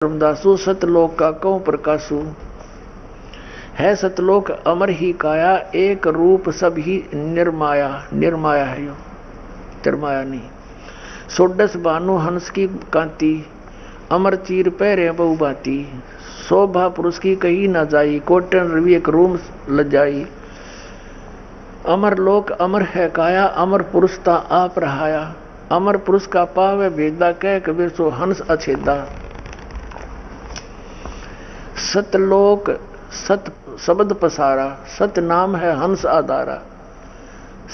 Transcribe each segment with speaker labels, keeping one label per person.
Speaker 1: धर्मदासु सतलोक का कौ प्रकाशु। है सतलोक अमर ही काया, एक रूप सब ही निर्माया। निर्माया है यो, तिरमाया नहीं। सोडस भानु हंस की कांति, अमर चीर पैरे बहु बाती। शोभा पुरुष की कही न जाई, कोटन रवि एक रूम लजाई। अमर लोक अमर है काया, अमर पुरुष ता आप रहाया। अमर पुरुष का पावे भेदा, कह कबीर सो हंस अछेदा। सतलोक सत शब्द पसारा, सत नाम है हंस आधारा।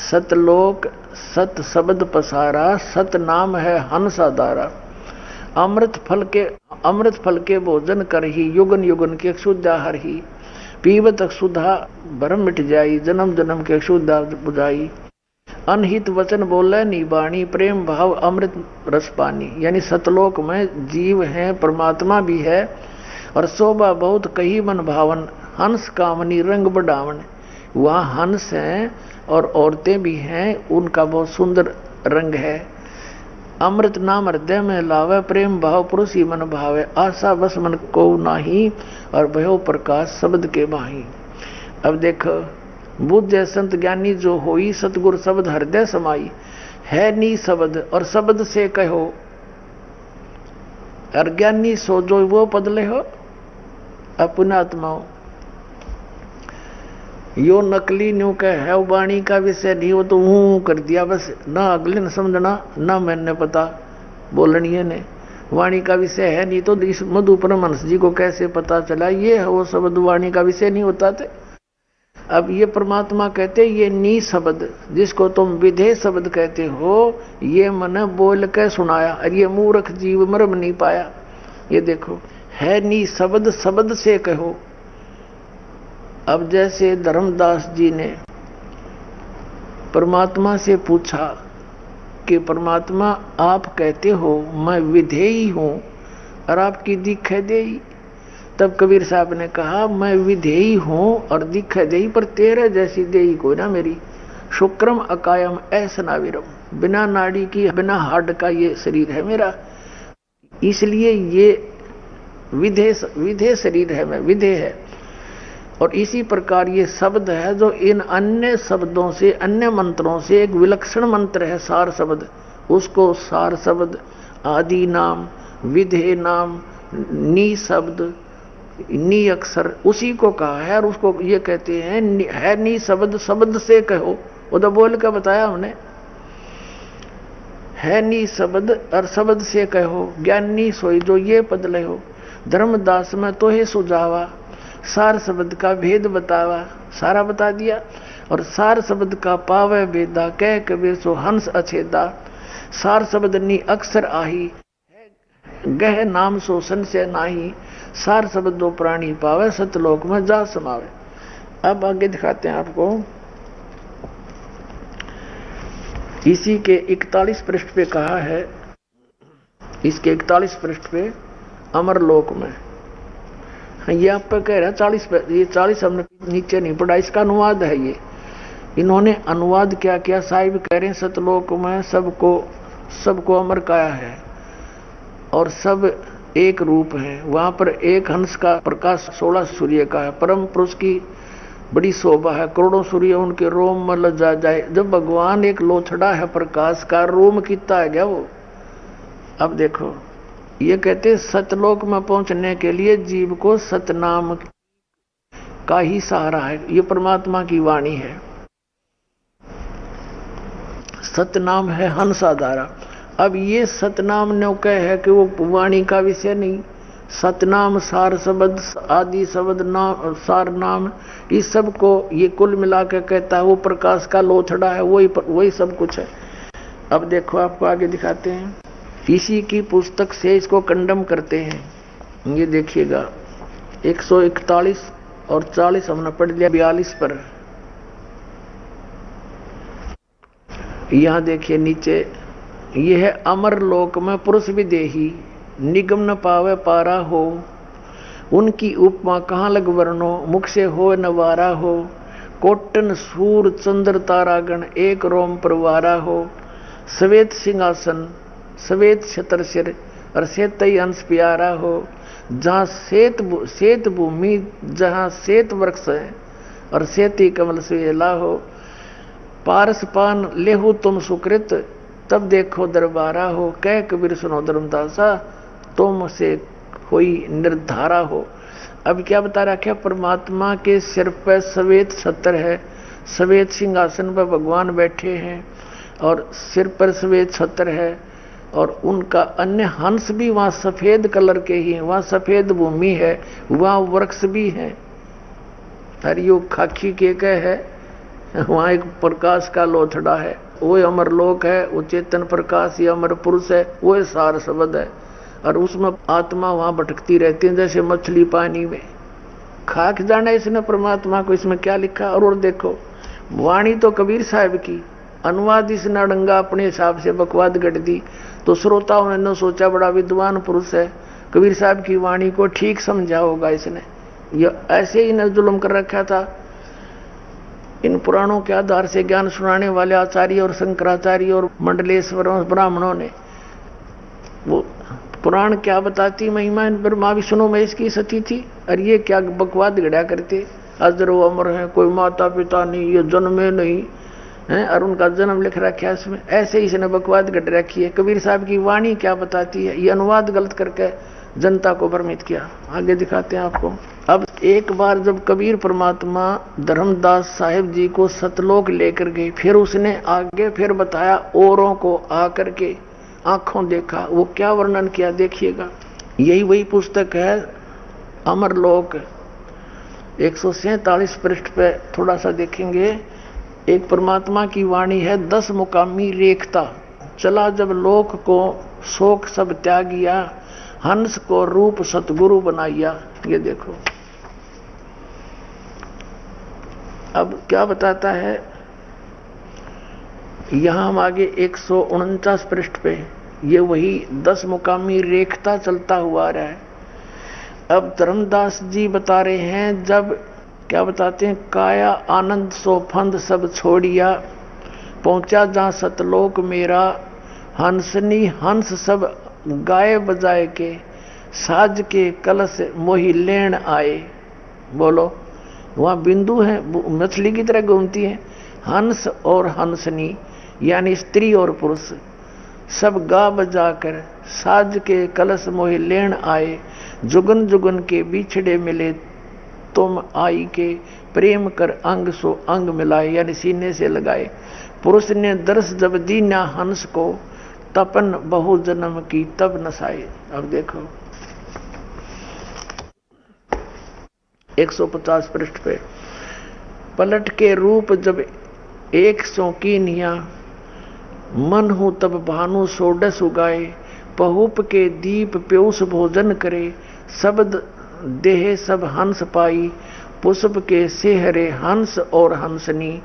Speaker 1: सतलोक सत शब्द पसारा, सत नाम है हंस आधारा। अमृत फल के भोजन कर ही, युगन युगन के क्षुद्धा हर ही। पीवत सुधा भरम मिट जाई, जन्म जन्म के क्षुद्धा बुझाई। अनहित वचन बोले निबाणी, प्रेम भाव अमृत रस पानी। यानी सतलोक में जीव है, परमात्मा भी है, और शोभा बहुत कही मन भावन। हंस कामनी रंग बढ़ावन। वहाँ हंस हैं और औरतें भी हैं, उनका बहुत सुंदर रंग है। अमृत नाम हृदय में लावे, प्रेम भाव पुरुष ही मन भावे। आशा बस मन को नाही, और भयो प्रकाश शब्द के बाही। अब देखो, बुद्ध संत ज्ञानी जो होई, सतगुर शब्द हृदय समाई। है नी शब्द और शब्द से कहो, अज्ञानी सो जो वो पदले हो। अपना आत्माओं यो नकली न्यू कह है, वाणी का विषय नहीं, वो तो हूं कर दिया बस। ना अगले ने समझना, ना मैंने पता बोलनी है ने। वाणी का विषय है नहीं तो इस मधु परमहंस जी को कैसे पता चला ये है वो शब्द वाणी का विषय नहीं होता थे। अब ये परमात्मा कहते ये नी शब्द, जिसको तुम विधेय शब्द कहते हो, ये मन बोल के सुनाया, और ये मूर्ख जीव मर्म नहीं पाया। ये देखो, है नी शब्द, शब्द से कहो। अब जैसे धर्मदास जी ने परमात्मा से पूछा कि परमात्मा आप कहते हो मैं विधेयी हूं और आपकी दिखाई देई। तब कबीर साहब ने कहा मैं विधेयी हूं और दिखाई देई, पर तेरे जैसी देई कोई ना मेरी। शुक्रम अकायम ऐसनाविरम, बिना नाड़ी की बिना हड्ड का ये शरीर है मेरा, इसलिए ये विधेय शरीर है, मैं विधेय है। और इसी प्रकार ये शब्द है जो इन अन्य शब्दों से, अन्य मंत्रों से एक विलक्षण मंत्र है, सार शब्द। उसको सार शब्द, आदि नाम, विधेय नाम, नी शब्द, नी अक्षर, उसी को कहा है। और उसको ये कहते हैं है नी शब्द, शब्द से कहो। वो तो बोल के बताया हमने, है नी शब्द और शब्द से कहो। ज्ञानी सोई जो ये पद ले हो, धर्मदास में तो ही सुझावा। सार शब्द का भेद बतावा, सारा बता दिया। और सार शब्द का पावे भेदा, कह कबीर सो हंस अछेदा। सार शब्द नी अक्षर आही, गह नाम सो संशय नाही। सार शब्द दो प्राणी पावे, सतलोक में जा समावे। अब आगे दिखाते हैं आपको, इसी के 41 पृष्ठ पे कहा है, इसके 41 पृष्ठ पे अमरलोक में ये आप पे कह रहे हैं 40 पे, ये 40 हमने नीचे नहीं पढ़ा, इसका अनुवाद है ये। इन्होंने अनुवाद क्या किया, साहिब कह रहे हैं सतलोक में सबको अमर काया है और सब एक रूप है। वहां पर एक हंस का प्रकाश 16 सूर्य का है। परम पुरुष की बड़ी शोभा है, करोड़ों सूर्य उनके रोम में लजा जाए। जब भगवान एक लोथड़ा है प्रकाश का, रोम कितना है क्या वो। अब देखो, ये कहते सतलोक में पहुंचने के लिए जीव को सतनाम का ही सहारा है। ये परमात्मा की वाणी है। सतनाम है हंस आधारा। अब ये सतनाम नौका है कि वो वाणी का विषय नहीं। सतनाम, सार शब्द, आदि शब्द, नाम, सार नाम, इस सब को ये कुल मिला के कहता है वो प्रकाश का लोथड़ा है, वही सब कुछ है। अब देखो, आपको आगे दिखाते हैं, इसी की पुस्तक से इसको कंडम करते हैं। ये देखिएगा 141 और 40 हमने पढ़ लिया, 42 पर यहां देखिए नीचे, ये है अमर लोक में पुरुष विदेही, निगम न पावे पारा हो। उनकी उपमा कहाँ लग वर्णो, मुख से हो नवारा हो। कोटन सूर चंद्र तारागण, एक रोम परवारा हो। श्वेत सिंहासन, श्वेत छतर सिर और श्वेत अंश प्यारा हो। जहाँ श्वेत भूमि, जहाँ श्वेत वृक्ष है और श्वेती कमल से लाहो, पारस पान लेहु तुम सुकृत, तब देखो दरबारा हो, कह कबीर सुनो धर्मदासा, तुम से होई निर्धारा हो। अब क्या बता रखा, परमात्मा के सिर पर श्वेत छत्र है, श्वेत सिंहासन पर भगवान बैठे हैं और सिर पर श्वेत छत्र है, और उनका अन्य हंस भी वहां सफेद कलर के ही हैं, वहां सफेद भूमि है, वहां वृक्ष भी है, हरियुग खाकी के है, वहां एक प्रकाश का लोथड़ा है, वो अमरलोक है, वो चेतन प्रकाश, ये अमर पुरुष है, वो सार शब्द है, और उसमें आत्मा वहां भटकती रहती है जैसे मछली पानी में। खाक जाना इसने परमात्मा को, इसमें क्या लिखा। और देखो वाणी तो कबीर साहब की, अनुवाद इसने अड़ंगा अपने हिसाब से बकवाद गढ़ दी, तो श्रोताओं ने सोचा बड़ा विद्वान पुरुष है, कबीर साहब की वाणी को ठीक समझा होगा इसने। यह ऐसे ही न जुल्म कर रखा था। इन पुराणों के आधार से ज्ञान सुनाने वाले आचार्य और शंकराचार्य और मंडलेश्वर ब्राह्मणों ने, वो पुराण क्या बताती महिमा, ब्रह्मा विष्णु महेश की सती थी, और ये क्या बकवाद गढ़ा करते, अजरो अमर है, कोई माता पिता नहीं, ये जन्मे नहीं है, और उनका जन्म लिख रखा है इसमें। ऐसे ही इसने बकवाद गढ़ रखी है। कबीर साहब की वाणी क्या बताती है, ये अनुवाद गलत करके जनता को भ्रमित किया। आगे दिखाते हैं आपको। अब एक बार जब कबीर परमात्मा धर्मदास साहिब जी को सतलोक लेकर गए, फिर उसने आगे फिर बताया औरों को आकर के आंखों देखा, वो क्या वर्णन किया देखिएगा। यही वही पुस्तक है अमरलोक, 147 पृष्ठ पे थोड़ा सा देखेंगे। एक परमात्मा की वाणी है, 10 मुकामी रेखता, चला जब लोक को शोक सब त्यागिया, हंस को रूप सतगुरु बनाइया। ये देखो अब क्या बताता है, यहां हम आगे 149 पृष्ठ पे, ये वही 10 मुकामी रेखता चलता हुआ आ रहा है। अब धर्मदास जी बता रहे हैं, जब क्या बताते हैं, काया आनंद सो फंद सब छोड़िया, पहुंचा जहां सतलोक मेरा, हंसनी हंस सब गाए बजाए के, साज के कलश मोही लेन आए। बोलो, वहां बिंदु है, मछली की तरह घूमती है। हंस और हंसनी यानी स्त्री और पुरुष सब गा बजा कर, साज के कलश मोही लेन आए, जुगन जुगन के बिछड़े मिले, तुम आई के प्रेम कर अंग सो अंग मिलाए, यानी सीने से लगाए। पुरुष ने दर्श जब दीना हंस को, तपन बहु जन्म की तब नसाए। अब देखो 150 पृष्ठ पे, पलट के रूप जब 100 की निया, मन हूं तब भानु सोडस उगाए, पहुप के दीप प्योस भोजन करे, शब्द देह सब हंस पाई, पुष्प के सेहरे हंस और हंसनी,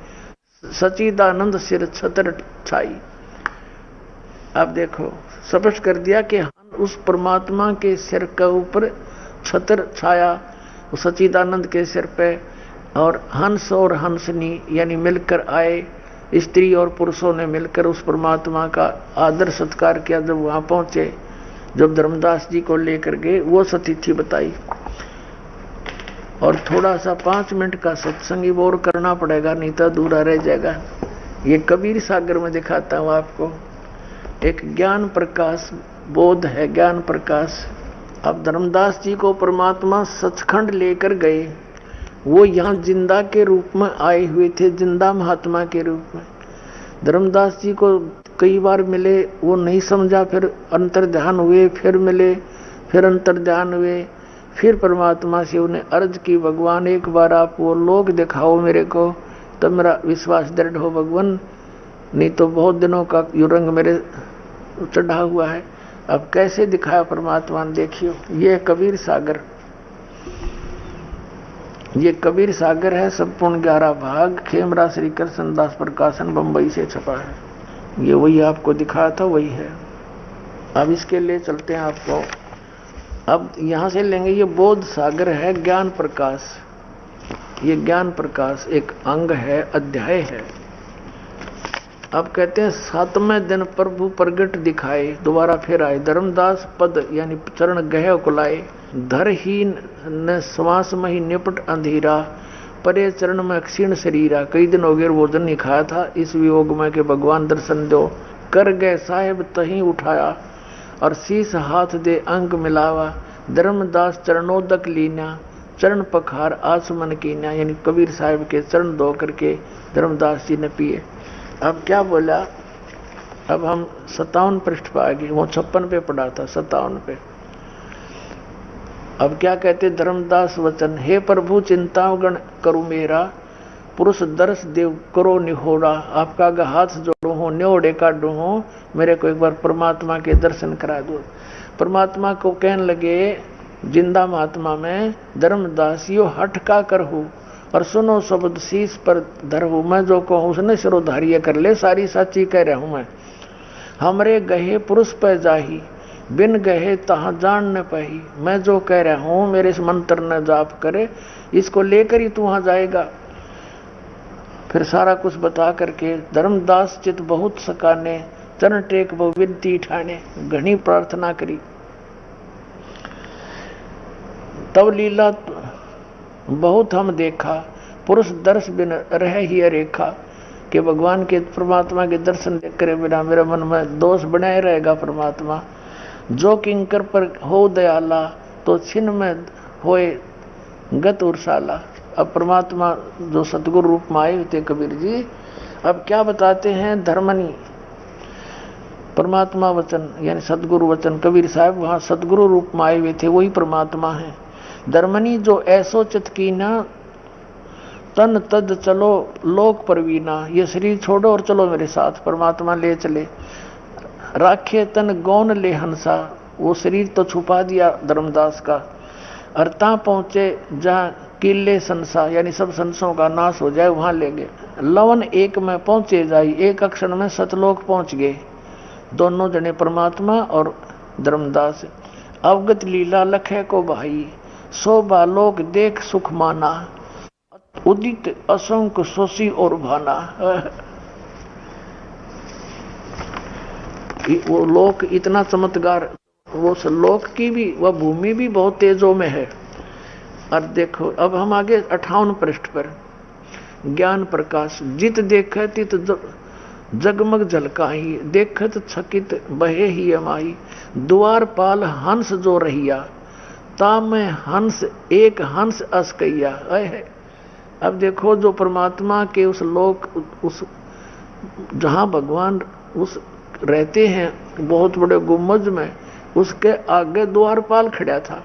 Speaker 1: सचिदानंद सिर छतर छाई। अब देखो स्पष्ट कर दिया कि उस परमात्मा के सिर के ऊपर छतर छाया, सचिदानंद के सिर पे, और हंस और हंसनी यानी मिलकर आए, स्त्री और पुरुषों ने मिलकर उस परमात्मा का आदर सत्कार किया। जब वहां पहुंचे, जब धर्मदास जी को लेकर गए, वो सतिथि बताई। और थोड़ा सा 5 मिनट का सत्संग और करना पड़ेगा, नहीं तो अधूरा रह जाएगा। ये कबीर सागर में दिखाता हूं आपको, एक ज्ञान प्रकाश बोध है, ज्ञान प्रकाश। अब धर्मदास जी को परमात्मा सचखंड लेकर गए, वो यहाँ जिंदा के रूप में आए हुए थे, जिंदा महात्मा के रूप में। धर्मदास जी को कई बार मिले, वो नहीं समझा, फिर अंतर ध्यान हुए, फिर मिले, फिर अंतर ध्यान हुए, फिर परमात्मा से उन्हें अर्ज की, भगवान एक बार आप वो लोग दिखाओ मेरे को, तब मेरा विश्वास दृढ़ हो भगवान, नहीं तो बहुत दिनों का यू रंग मेरे चढ़ा हुआ है। अब कैसे दिखाया परमात्मा ने, देखियो। ये कबीर सागर, ये कबीर सागर है, संपूर्ण 11 भाग, खेमरा श्री कृष्णदास प्रकाशन बंबई से छपा है। ये वही आपको दिखाया था, वही है। अब इसके लिए चलते हैं आपको, अब यहां से लेंगे, ये बोध सागर है, ज्ञान प्रकाश। ये ज्ञान प्रकाश एक अंग है, अध्याय है। अब कहते हैं 7वें दिन प्रभु प्रगट दिखाए, दोबारा फिर आए, धर्मदास पद यानी चरण गह को लाए, धरहीन न श्वास मही निपट अंधेरा, परे चरण में क्षीण शरीरा। कई दिन हो गए भोजन नहीं खाया था, इस वियोग में के भगवान दर्शन दो। कर गए साहेब तहीं उठाया, और शीश हाथ दे अंग मिलावा। धर्मदास चरणोदक लीना, चरण पखार आसमन कीना। यानी कबीर साहब के चरण धो करके धर्मदास जी ने पिए। अब क्या बोला, अब हम 57 पृष्ठ पर आ गए, वो 56 पे पढ़ा था, 57 पे। अब क्या कहते धर्मदास वचन, हे प्रभु चिंतागण करो मेरा, पुरुष दर्श देव करो निहोरा। आपका अगर हाथ जोड़ो हो, न्योड़े काटो हो, मेरे को एक बार परमात्मा के दर्शन करा दो। परमात्मा को कहने लगे जिंदा महात्मा में, धर्मदासियो हट का करहु, और सुनो शब्द शीश पर धरहु। मैं जो कहूँ उसने सिरोधार्य कर ले, सारी साची कह रहा हूं मैं। हमरे गहे पुरुष पे जाही, बिन गहे तहाँ जान न पाही। मैं जो कह रहा हूं मेरे इस मंत्र न जाप करे, इसको लेकर ही तू वहां जाएगा। फिर सारा कुछ बता करके धर्मदास चित बहुत सकाने, चरण टेक बहु विनती ठाने। घनी प्रार्थना करी, तब लीला बहुत हम देखा, पुरुष दर्श बिन रह ही अरेखा। कि भगवान के परमात्मा के दर्शन देख कर बिना मेरे मन में दोष बनाए रहेगा परमात्मा। जो किंकर पर हो दयाला, तो छिन्न में होए गत उर्साला। अब परमात्मा जो सतगुरु रूप में आए थे कबीर जी, अब क्या बताते हैं, धर्मनी परमात्मा वचन यानी सतगुरु वचन। कबीर साहब वहां सतगुरु रूप में आए हुए थे, वही परमात्मा है। धर्मनी जो ऐसो चित कीना, तन तद चलो लोक परवीना। ये शरीर छोड़ो और चलो मेरे साथ, परमात्मा ले चले। राखे तन गौन ले हंसा, वो शरीर तो छुपा दिया धर्मदास का। अर्ता पहुंचे जहाँ किले संसा, यानी सब संसों का नाश हो जाए वहां ले गए। लवन एक में पहुंचे जाई, एक अक्षण में सतलोक पहुंच गए दोनों जने, परमात्मा और धर्मदास। अवगत लीला लखे को भाई, सो बालोक देख सुख माना। उदित असंख्य शोषी और भाना। वो लोक इतना चमत्कार, वो लोक की भी वह भूमि भी बहुत तेजों में है। और देखो अब हम आगे 58 पृष्ठ पर, ज्ञान प्रकाश। जित देखे तित जगमग झलकाही, देखत छकित बहे ही अमाही। द्वार पाल हंस जो रहिया, ता में हंस एक हंस अस कहिया। अब देखो जो परमात्मा के उस लोक, उस जहां भगवान उस रहते हैं बहुत बड़े गुम्बज में, उसके आगे द्वारपाल खड़ा था।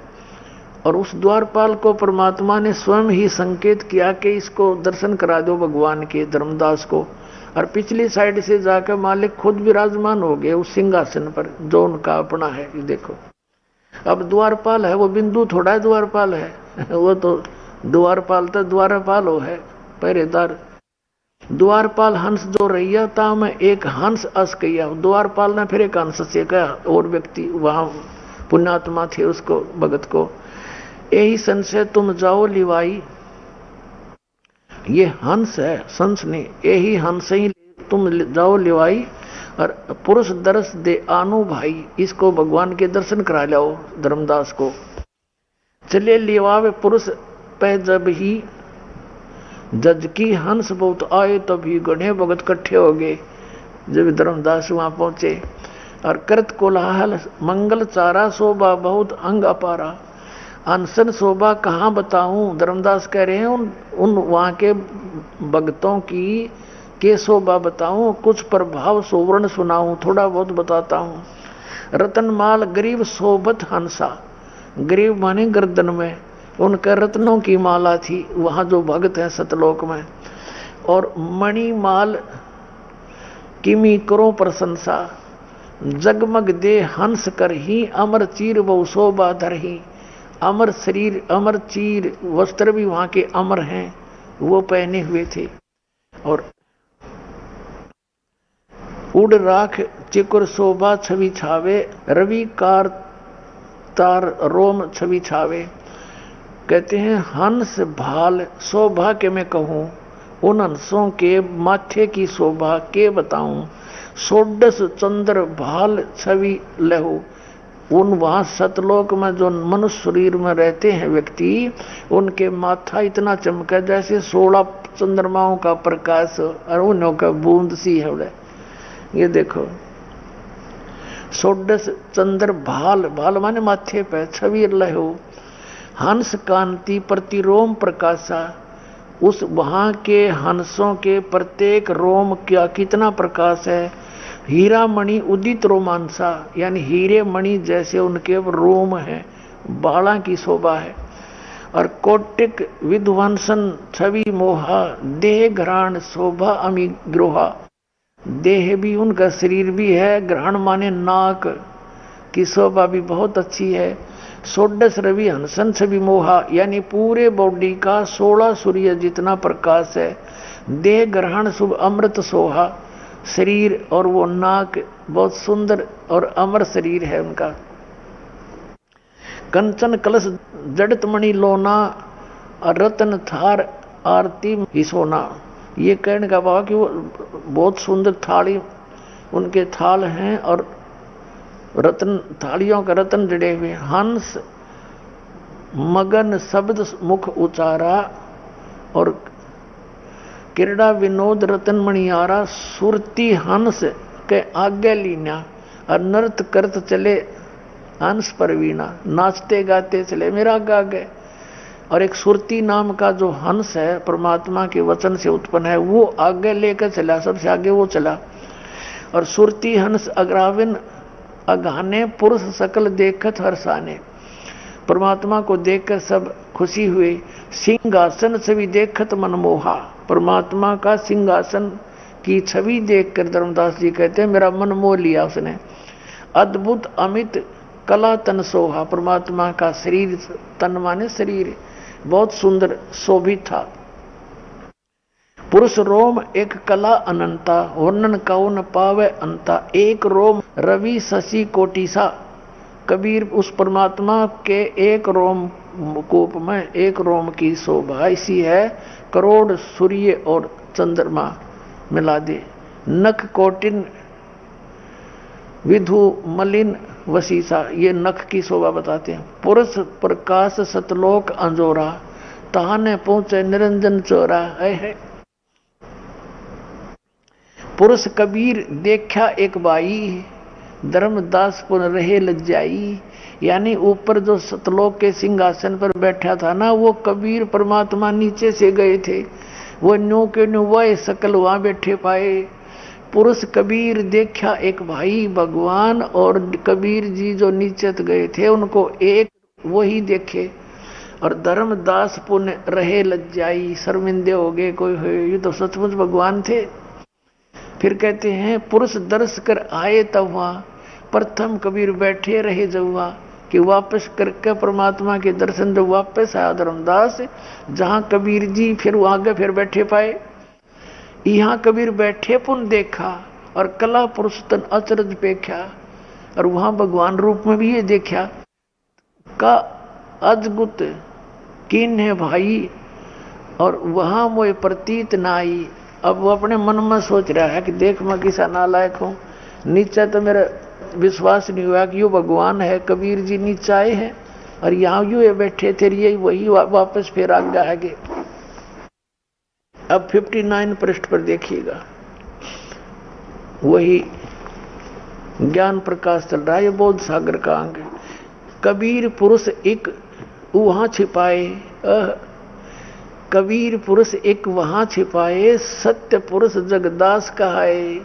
Speaker 1: और उस द्वारपाल को परमात्मा ने स्वयं ही संकेत किया कि इसको दर्शन करा दो भगवान के, धर्मदास को। और पिछली साइड से जाकर मालिक खुद विराजमान हो गए उस सिंहासन पर जो उनका अपना है। ये देखो अब द्वारपाल है, वो बिंदु थोड़ा द्वारपाल है, वो तो द्वारपाल तो द्वारपाल हो है, पहरेदार। द्वारपाल हंस जो रैया था मैं एक हंस अस कहिया। द्वारपाल ने फिर एक हंस से कहा, और व्यक्ति वहां पुण्यात्मा थे उसको, भगत को, यही संशय तुम जाओ लिवाई। ये हंस है, संस ने, यही हंस ही तुम जाओ लिवाई। और पुरुष दर्श दे आनो भाई, इसको भगवान के दर्शन करा लाओ धर्मदास को। चले लिवावे पुरुष पे जब ही, जज की हंस बहुत आए तभी गणे भगत इकट्ठे हो गए। जब धर्मदास वहां पहुंचे और करत कोलाहल मंगल चारा, शोभा बहुत अंग अपारा। अनशन शोभा कहाँ बताऊं, धर्मदास कह रहे हैं उन वहां के भक्तों की के शोभा बताऊं, कुछ प्रभाव सोवर्ण सुनाऊं, थोड़ा बहुत बताता हूं। रतनमाल गरीब शोभत हंसा, गरीब माने गर्दन में उनके रत्नों की माला थी वहां जो भक्त है सतलोक में। और मणिमाल किमी करो प्रशंसा, जगमग दे हंस कर ही, अमर चीर बहु शोभा धर ही। अमर शरीर, अमर चीर वस्त्र भी वहां के अमर हैं, वो पहने हुए थे। और उड़ राख चिकुर शोभा छवि छावे, रवि कार तार रोम छवि छावे। कहते हैं हंस भाल शोभा के मैं कहूं, उन हंसों के माथे की शोभा के बताऊं। सोडस चंद्र भाल छवि लहू, उन वहां सतलोक में जो मनुष्य शरीर में रहते हैं व्यक्ति, उनके माथा इतना चमका जैसे 16 चंद्रमाओं का प्रकाश और उन्हों का बूंद सी है। ये देखो 16 चंद्र भाल, भाल माने माथे पे छवि लहो, हंस कांति प्रतिरोम प्रकाशा। उस वहां के हंसों के प्रत्येक रोम क्या कितना प्रकाश है। हीरा मणि उदित रोमांसा, यानी हीरे मणि जैसे उनके रोम है, बाला की शोभा है। और कोटिक विध्वंसन छवि मोहा, देह घ्राण शोभा अमी ग्रोहा। देह भी उनका शरीर भी है, ग्रहण माने नाक की शोभा भी बहुत अच्छी है। षोडश रवि हंसन छवि मोहा, यानी पूरे बॉडी का 16 सूर्य जितना प्रकाश है। देह ग्रहण शुभ अमृत सोहा, शरीर और वो नाक बहुत सुंदर और अमर शरीर है उनका। कंचन कलश जड़त मणि लोना, रतन थार आरती ही सोना। ये कहने का भाव कि वो बहुत सुंदर थाली उनके थाल हैं और रत्न थालियों का रत्न जड़े हुए। हंस मगन शब्द मुख उचारा, और क्रीड़ा विनोद रतन मणियारा। सुरती हंस के आगे लीना, और नृत्य करत चले हंस परवीना। नाचते गाते चले मेरा आगे। और एक सुरती नाम का जो हंस है परमात्मा के वचन से उत्पन्न है, वो आगे लेकर चला, सबसे आगे वो चला। और सुरती हंस अग्राविन अघाने, पुरुष सकल देखत हर्षाने। परमात्मा को देखकर सब खुशी हुई। सिंहासन छवि देखत मनमोहा, परमात्मा का सिंहासन की छवि देखकर धर्मदास जी कहते हैं मेरा मन मोह लिया उसने। अद्भुत अमित कला तन सोहा, परमात्मा का शरीर, तन माने शरीर बहुत सुंदर शोभित था। पुरुष रोम एक कला अनंता, वर्णन कौन पावे अंता। एक रोम रवि शशि कोटि सा। कबीर उस परमात्मा के एक रोम कूप में एक रोम की शोभा ऐसी है करोड़ सूर्य और चंद्रमा मिला दे। नख कोटिन विधु मलिन वसीसा, ये नख की शोभा बताते हैं। पुरुष प्रकाश सतलोक अंजोरा, तहाने पहुंचे निरंजन चोरा है। पुरुष कबीर देखा एक बाई, धर्मदास पुन रहे लज्जाई। यानी ऊपर जो सतलोक के सिंहासन पर बैठा था ना, वो कबीर परमात्मा नीचे से गए थे, वो न्यू के न्यू वह सकल वहां बैठे पाए। पुरुष कबीर देखा एक भाई भगवान, और कबीर जी जो नीचे गए थे उनको एक वही देखे। और धर्मदास पुण्य रहे लज्जाई, शर्मिंदे हो गए कोई ये तो सचमुच भगवान थे। फिर कहते हैं पुरुष दर्श कर आए तब वहां, प्रथम कबीर बैठे रहे जब वहां, कि वापस करके परमात्मा के दर्शन जब वापस आया धर्मदास, जहां कबीर जी फिर वहां गए फिर बैठे पाए। यहाँ कबीर बैठे पुन देखा, और कला पुरुष तन अचरज पेख्या। और वहां भगवान रूप में भी ये देखा का अद्भुत किन है भाई, और वहां मोए प्रतीत नाई। अब वो अपने मन में सोच रहा है कि देख मैं किसा नालायक हूं, नीचे तो मेरा विश्वास नहीं हुआ कि यो भगवान है। कबीर जी नीचे आए हैं और यहाँ यूं ये बैठे थे, ये वही वापस फिर आज्ञा है कि अब 59 पृष्ठ पर देखिएगा, वही ज्ञान प्रकाश चल रहा है, ये बोध सागर का अंग है। कबीर पुरुष एक वहां छिपाए, कबीर पुरुष एक वहां छिपाए, सत्य पुरुष जगदास कहाए।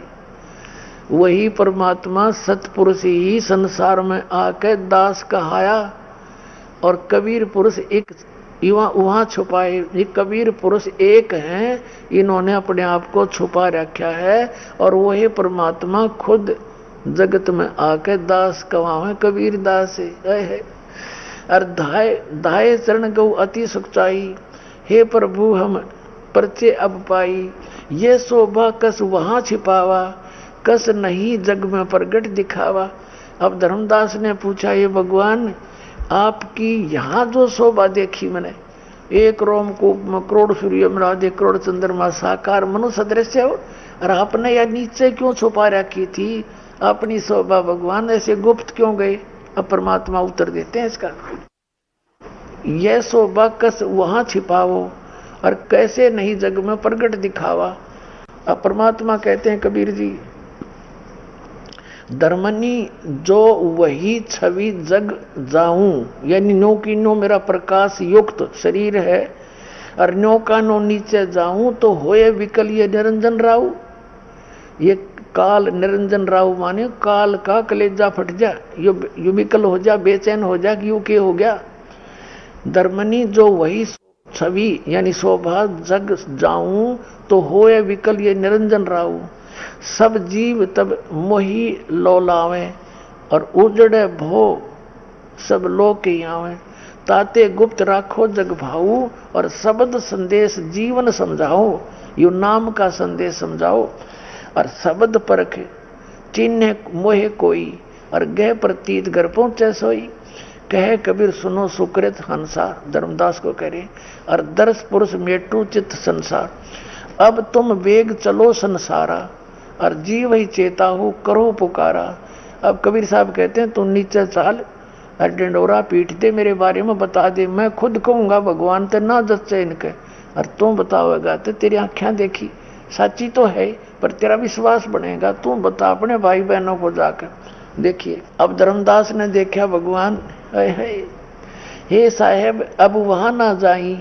Speaker 1: वही परमात्मा सतपुरुष ही संसार में आके दास कहाया। और कबीर पुरुष एक वहां छुपाए, ये कबीर पुरुष एक हैं, इन्होंने अपने आप को छुपा रखा है। और वही परमात्मा खुद जगत में आके दास कहावे, कबीर दास है। और धाये चरण गौ अति सुखचाई, हे प्रभु हम परचे अब पाई। ये शोभा कस वहां छिपावा, कस नहीं जग में प्रगट दिखावा। अब धर्मदास ने पूछा, ये भगवान आपकी यहाँ जो शोभा देखी मैंने, एक रोमकूप में करोड़ सूर्य मिला, करोड़ चंद्रमा साकार मनुष्य दृश्य हो, और आपने यह नीचे क्यों छुपा रखी थी अपनी शोभा भगवान, ऐसे गुप्त क्यों गए? अब परमात्मा उत्तर देते हैं इसका, यह शोभा कस वहां छिपाओ और कैसे नहीं जग में प्रगट दिखावा। अब परमात्मा कहते हैं कबीर जी, धर्मनी जो वही छवि जग जाऊं, यानी नो की नो मेरा प्रकाश युक्त शरीर है और नो का नो नीचे जाऊं तो होए विकल ये निरंजन राव। ये काल निरंजन राव माने काल का कलेजा फट जा, यू विकल हो जा, बेचैन हो जा कि यू के हो गया। धर्मनी जो वही छवि यानी शोभा जग जाऊं तो होए विकल ये निरंजन राव। सब जीव तब मोही लौलावे और उजड़े भो सब लोग के आवे। ताते गुप्त राखो जग भाऊ और शब्द संदेश जीवन समझाओ। यू नाम का संदेश समझाओ और शब्द परख चिन्ह मोहे कोई और गह प्रतीत घर पहुंचे सोई। कहे कबीर सुनो सुकृत हंसा, धर्मदास को कह रहे, और दर्श पुरुष मेटू चित्त संसार। अब तुम वेग चलो संसारा और जीव ही चेता हो करो पुकारा। अब कबीर साहब कहते हैं तू नीचे चाल और डंडोरा पीट दे, मेरे बारे में बता दे, मैं खुद कहूंगा भगवान ते ना जच्चे इनके और तू बताओगा तो तेरी आंखें देखी सच्ची तो है पर तेरा विश्वास बनेगा। तू बता अपने भाई बहनों को जाकर। देखिए अब धर्मदास ने देखा भगवान, हे साहेब अब वहां ना जाई।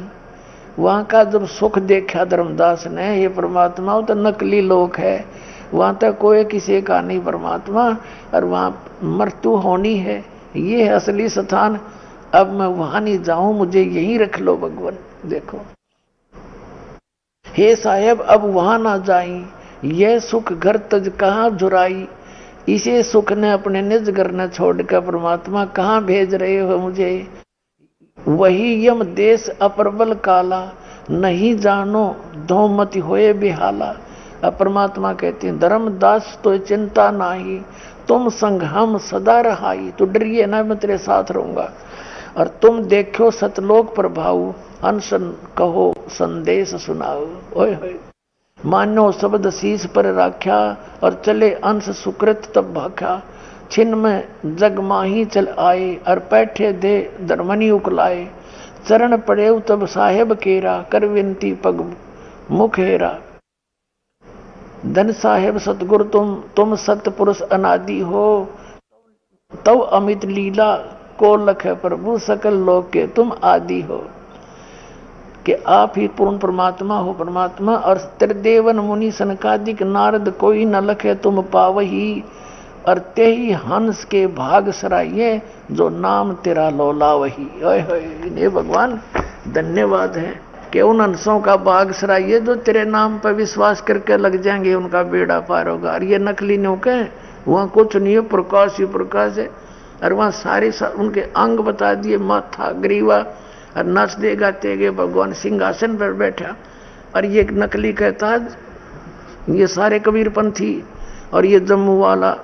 Speaker 1: वहां का जब सुख देखा धर्मदास ने, ये परमात्मा तो नकली लोक है, वहां तक कोई किसी का नहीं परमात्मा और वहां मृत्यु होनी है, ये है असली स्थान। अब मैं वहां नहीं जाऊं, मुझे यहीं रख लो भगवान। देखो हे साहेब अब वहां ना जाई, यह सुख घर तज कहां झुराई। इसे सुख ने अपने निज घर न छोड़कर परमात्मा कहां भेज रहे हो मुझे। वही यम देश अप्रबल काला, नहीं जानो धो मत होए बेहाला। अब परमात्मा कहते हैं धर्मदास तो चिंता नाही, तुम संग हम सदा रहाई। तो डरिए ना, मैं तेरे साथ रहूंगा। और तुम देखो सतलोक प्रभाव, अनशन कहो संदेश सुनाओ। ओए होए मानो शब्द शीश पर राख्या और चले अंश सुकृत तब भाख्या। छिन में जग माही चल आए और बैठे दे धर्मनी उकलाए। चरण पड़े तब साहेब केरा, कर विनती पग मुख हेरा। धन साहेब सतगुरु तुम सतपुरुष अनादि हो। तव अमित लीला को लखे प्रभु, सकल लोक के तुम आदि हो। कि आप ही पूर्ण परमात्मा हो परमात्मा। और त्रिदेवन मुनि सनकादिक नारद कोई न लखे तुम पावही। और ते ही हंस के भाग सराइये, जो नाम तेरा लौला वही। ओए भगवान धन्यवाद है कि उन हंसों का भाग सराइये जो तेरे नाम पर विश्वास करके लग जाएंगे, उनका बेड़ा पार होगा। और ये नकली नौके हैं, वहाँ कुछ नहीं है, प्रकाश ही प्रकाश है। और वहाँ सारे उनके अंग बता दिए, माथा ग्रीवा, और नाचते गाते गए भगवान सिंहासन पर बैठा। और ये नकली कहता ये सारे कबीरपंथी और ये जम्मू वाला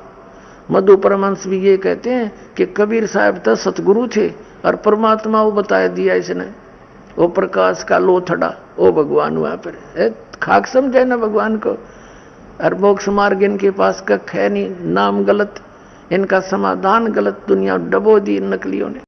Speaker 1: मधु परमहंस भी ये कहते हैं कि कबीर साहब तो सतगुरु थे और परमात्मा वो बता दिया इसने, वो प्रकाश का लोथड़ा, वो भगवान वहां पर खाक समझे ना भगवान को। और मोक्ष मार्ग इनके पास कख है नहीं, नाम गलत, इनका समाधान गलत, दुनिया डबो दी नकलियों ने।